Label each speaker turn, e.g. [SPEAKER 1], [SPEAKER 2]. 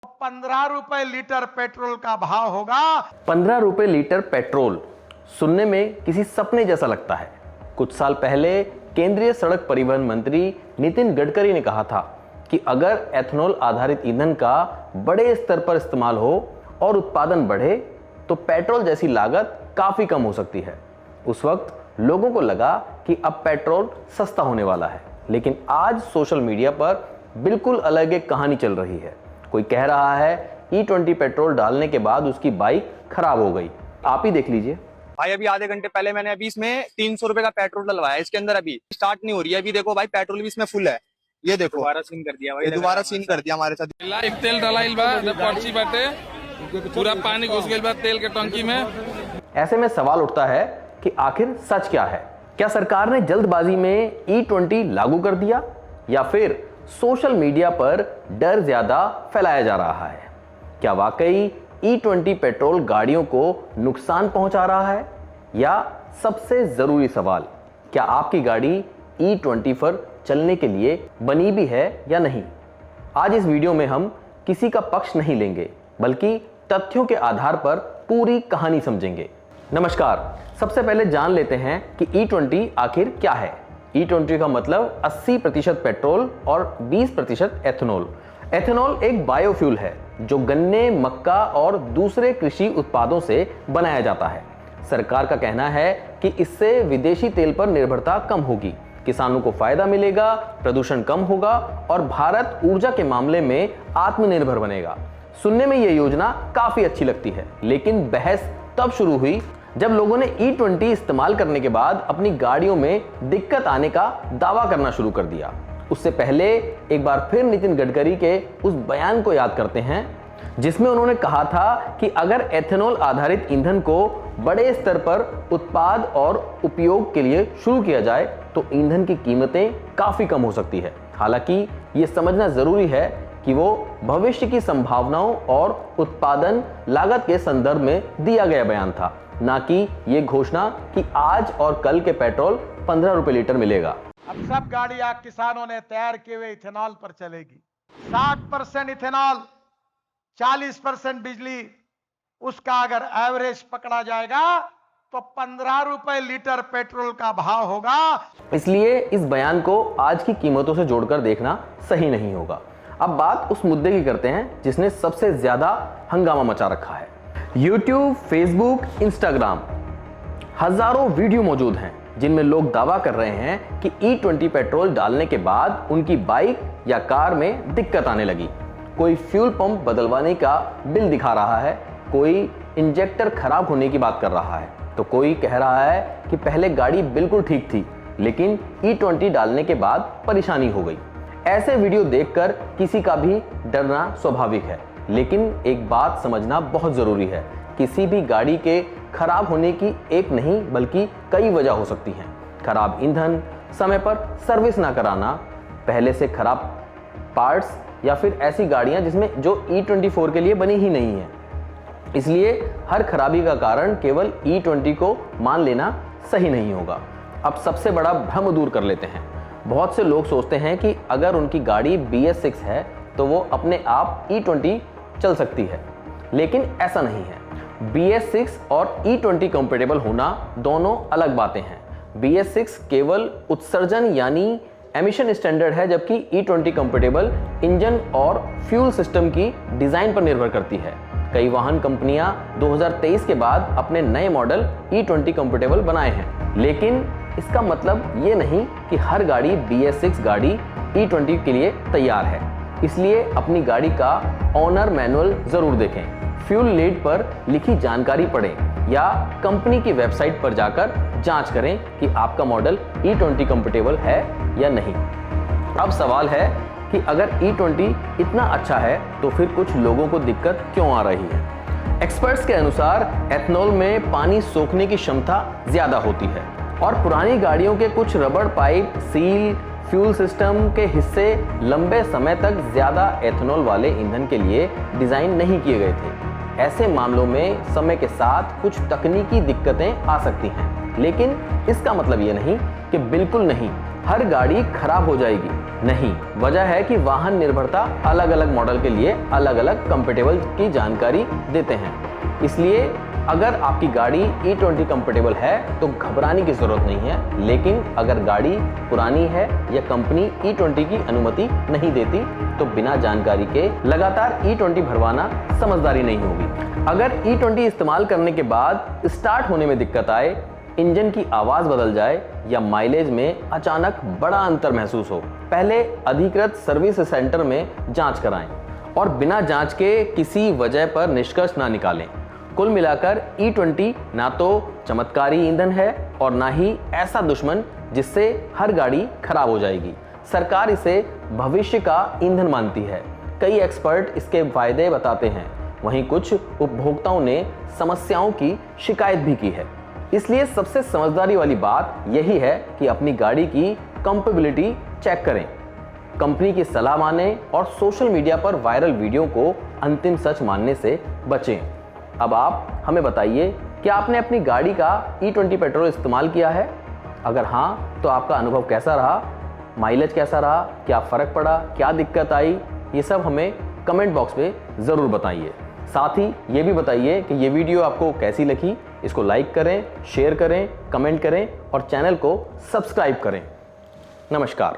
[SPEAKER 1] ₹15 litre petrol का भाव होगा।
[SPEAKER 2] ₹15 लीटर पेट्रोल सुनने में किसी सपने जैसा लगता है। कुछ साल पहले केंद्रीय सड़क परिवहन मंत्री नितिन गडकरी ने कहा था कि अगर एथेनॉल आधारित ईंधन का बड़े स्तर पर इस्तेमाल हो और उत्पादन बढ़े तो पेट्रोल जैसी लागत काफी कम हो सकती है। उस वक्त लोगों को लगा कि अब पेट्रोल सस्ता होने वाला है, लेकिन आज सोशल मीडिया पर बिल्कुल अलग एक कहानी चल रही है। कोई कह रहा है E20 पेट्रोल डालने के बाद उसकी बाइक खराब हो गई। आप ही देख लीजिए।
[SPEAKER 3] भाई अभी आधे घंटे पहले मैंने अभी इसमें 300 रुपए का पेट्रोल डलवाया, इसके अंदर अभी स्टार्ट नहीं हो रही है। अभी देखो भाई पेट्रोल भी इसमें फुल है। ये देखो दोबारा सीन कर दिया भाई, ये दोबारा सीन कर दिया हमारे साथ।
[SPEAKER 4] लाइव तेल डलाइल बा पर्ची बाटे, पूरा पानी घुस गइल बा तेल के टंकी में।
[SPEAKER 2] ऐसे में सवाल उठता है कि आखिर सच क्या है? क्या सरकार ने जल्दबाजी में E20 लागू कर दिया या फिर सोशल मीडिया पर डर ज्यादा फैलाया जा रहा है? क्या वाकई E20 पेट्रोल गाड़ियों को नुकसान पहुंचा रहा है? या सबसे जरूरी सवाल, क्या आपकी गाड़ी E20 पर चलने के लिए बनी भी है या नहीं? आज इस वीडियो में हम किसी का पक्ष नहीं लेंगे, बल्कि तथ्यों के आधार पर पूरी कहानी समझेंगे। नमस्कार, सबसे पहले जान लेते हैं कि E20 आखिर क्या है। E20 का मतलब 80% पेट्रोल और 20% एथेनॉल। एथेनॉल एक बायोफ्यूल है जो गन्ने, मक्का और दूसरे कृषि उत्पादों से बनाया जाता है। सरकार का कहना है कि इससे विदेशी तेल पर निर्भरता कम होगी, किसानों को फायदा मिलेगा, प्रदूषण कम होगा और भारत ऊर्जा के मामले में आत्मनिर्भर बनेगा। सुनने में यह योजना काफी अच्छी लगती है, लेकिन बहस तब शुरू हुई जब लोगों ने E20 इस्तेमाल करने के बाद अपनी गाड़ियों में दिक्कत आने का दावा करना शुरू कर दिया। उससे पहले एक बार फिर नितिन गडकरी के उस बयान को याद करते हैं जिसमें उन्होंने कहा था कि अगर एथेनॉल आधारित ईंधन को बड़े स्तर पर उत्पाद और उपयोग के लिए शुरू किया जाए तो ईंधन की कीमतें काफी कम हो सकती है। हालांकि ये समझना जरूरी है कि वो भविष्य की संभावनाओं और उत्पादन लागत के संदर्भ में दिया गया बयान था, ना कि ये घोषणा कि आज और कल के पेट्रोल ₹15 लीटर मिलेगा।
[SPEAKER 1] अब सब गाड़ियां किसानों ने तैयार किए हुए इथेनॉल पर चलेगी। 60% इथेनॉल, 40% बिजली, उसका अगर एवरेज पकड़ा जाएगा तो ₹15 लीटर पेट्रोल का भाव होगा।
[SPEAKER 2] इसलिए इस बयान को आज की कीमतों से जोड़कर देखना सही नहीं होगा। अब बात उस मुद्दे की करते हैं जिसने सबसे ज्यादा हंगामा मचा रखा है। YouTube, Facebook, Instagram, हजारों वीडियो मौजूद हैं जिनमें लोग दावा कर रहे हैं कि E20 पेट्रोल डालने के बाद उनकी बाइक या कार में दिक्कत आने लगी। कोई फ्यूल पंप बदलवाने का बिल दिखा रहा है, कोई इंजेक्टर खराब होने की बात कर रहा है, तो कोई कह रहा है कि पहले गाड़ी बिल्कुल ठीक थी लेकिन E20 डालने के बाद परेशानी हो गई। ऐसे वीडियो देखकर किसी का भी डरना स्वाभाविक है, लेकिन एक बात समझना बहुत जरूरी है। किसी भी गाड़ी के खराब होने की एक नहीं बल्कि कई वजह हो सकती हैं। खराब ईंधन, समय पर सर्विस ना कराना, पहले से खराब पार्ट्स या फिर ऐसी गाड़ियां जिसमें जो E24 के लिए बनी ही नहीं है। इसलिए हर खराबी का कारण केवल E20 को मान लेना सही नहीं होगा। अब सबसे बड़ा भ्रम दूर कर लेते हैं। बहुत से लोग सोचते हैं कि अगर उनकी गाड़ी BS6 है तो वो अपने आप E20 चल सकती है, लेकिन ऐसा नहीं है। BS6 और E20 कंपैटिबल होना दोनों अलग बातें हैं। BS6 केवल उत्सर्जन यानी एमिशन स्टैंडर्ड है, जबकि E20 कंपैटिबल इंजन और फ्यूल सिस्टम की डिजाइन पर निर्भर करती है। कई वाहन कंपनियां 2023 के बाद अपने नए मॉडल E20 कंपैटिबल बनाए हैं, लेकिन इसका मतलब ये नहीं कि हर गाड़ी BS6 गाड़ी E20 के लिए तैयार है। इसलिए अपनी गाड़ी का ऑनर मैनुअल जरूर देखें, फ्यूल लीड पर लिखी जानकारी पढ़ें या कंपनी की वेबसाइट पर जाकर जांच करें कि आपका मॉडल E20 कंपैटिबल है या नहीं। अब सवाल है कि अगर E20 इतना अच्छा है तो फिर कुछ लोगों को दिक्कत क्यों आ रही है? एक्सपर्ट्स के अनुसार एथेनॉल में पानी सोखने की क्षमता ज्यादा होती है और पुरानी गाड़ियों के कुछ रबड़ पाइप, सील, फ्यूल सिस्टम के हिस्से लंबे समय तक ज्यादा एथेनॉल वाले ईंधन के लिए डिजाइन नहीं किए गए थे। ऐसे मामलों में समय के साथ कुछ तकनीकी दिक्कतें आ सकती हैं, लेकिन इसका मतलब ये नहीं कि बिल्कुल नहीं। हर गाड़ी खराब हो जाएगी, नहीं। वजह है कि वाहन निर्भरता अलग अलग मॉडल के लिए अलग अलग कंपैटिबल की जानकारी देते हैं। इसलिए अगर आपकी गाड़ी E20 कंपैटिबल है तो घबराने की जरूरत नहीं है, लेकिन अगर गाड़ी पुरानी है या कंपनी E20 की अनुमति नहीं देती तो बिना जानकारी के लगातार E20 भरवाना समझदारी नहीं होगी। अगर E20 इस्तेमाल करने के बाद स्टार्ट होने में दिक्कत आए, इंजन की आवाज बदल जाए या माइलेज में अचानक बड़ा अंतर महसूस हो, पहले अधिकृत सर्विस सेंटर में जांच कराएं और बिना जांच के किसी वजह पर निष्कर्ष ना निकालें। कुल मिलाकर E20 ना तो चमत्कारी ईंधन है और ना ही ऐसा दुश्मन जिससे हर गाड़ी खराब हो जाएगी। सरकार इसे भविष्य का ईंधन मानती है। कई एक्सपर्ट इसके फायदे बताते हैं, वहीं कुछ उपभोक्ताओं ने समस्याओं की शिकायत भी की है। इसलिए सबसे समझदारी वाली बात यही है कि अपनी गाड़ी की कंपैटिबिलिटी चेक करें, कंपनी की सलाह मानें और सोशल मीडिया पर वायरल वीडियो को अंतिम सच मानने से बचें। अब आप हमें बताइए कि आपने अपनी गाड़ी का E20 पेट्रोल इस्तेमाल किया है? अगर हाँ तो आपका अनुभव कैसा रहा, माइलेज कैसा रहा, क्या फ़र्क पड़ा, क्या दिक्कत आई, ये सब हमें कमेंट बॉक्स में ज़रूर बताइए। साथ ही ये भी बताइए कि ये वीडियो आपको कैसी लगी। इसको लाइक करें, शेयर करें, कमेंट करें और चैनल को सब्सक्राइब करें। नमस्कार।